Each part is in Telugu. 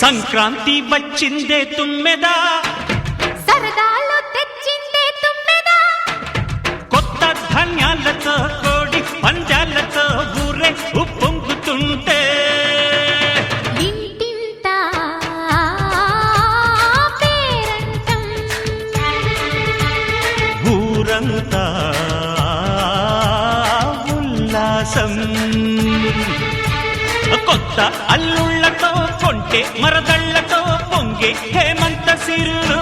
సంక్రాంతి వచ్చిందే తుమ్మెదా, సరదాలు తెచ్చిందే తుమ్మెదా, కొత్త ధాన్యాలతో కోడి పంజాలతో ఊరే ఉప్పొంగుతుంటే ఇంటింత పేరంటం, ఊరంతా ఉల్లాసం. కొత్త అల్లుళ్లతో కొంటే మరదళ్లతో పొంగే హేమంత సిరులు.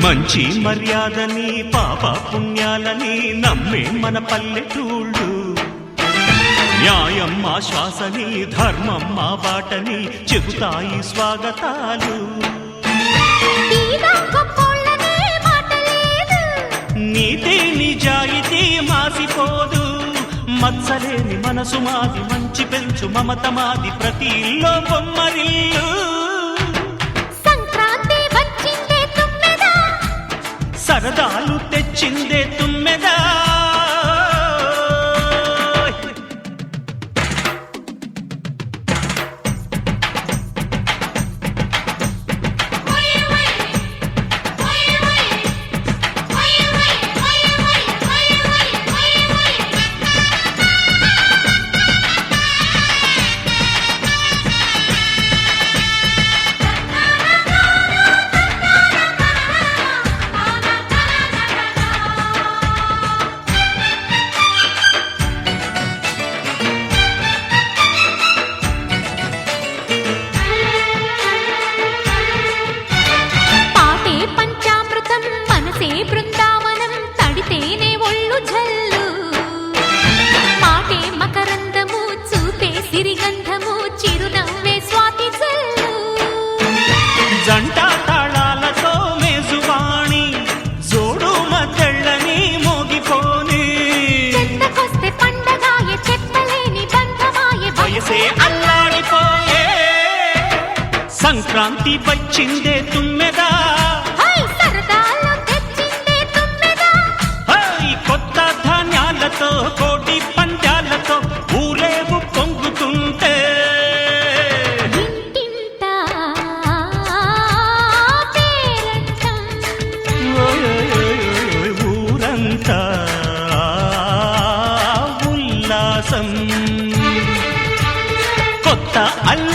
మంచి మర్యాదని పాప పుణ్యాలని నమ్మే మన పల్లెటూళ్ళు, న్యాయం మా శ్వాసని ధర్మం మా బాటని చెబుతాయి స్వాగతాలు. నీతి నిజాయితీ మాసిపోదు, మత్సలేని మనసు మాది, మంచి పెంచు మమత మాది, ప్రతి ఇల్లో బొమ్మరిల్లు. సరదాలు తెచ్చిందే తుమ్మెదా, బృందావనం తడితేనే ఒళ్ళు జల్లు, మాటే మకరందము చూపే సిరిగంధము, చిరునవ్వే స్వాతి జల్లు. జంట తాళాలతో మేజువాణి జోడు మద్దళ్ళని మోగిపోని, చెత్తకొస్తే పండగాయే చెప్పలేని బంధమాయే, వయసే అల్లాడిపోయే. సంక్రాంతి వచ్చిందే తుమ్మెదా, కోటి పంజాలతో ఊరేగు పొంగుతుంటే ఇంటింత పేరంటం, ఊరంతా ఉల్లాసం. కొత్త అల్ల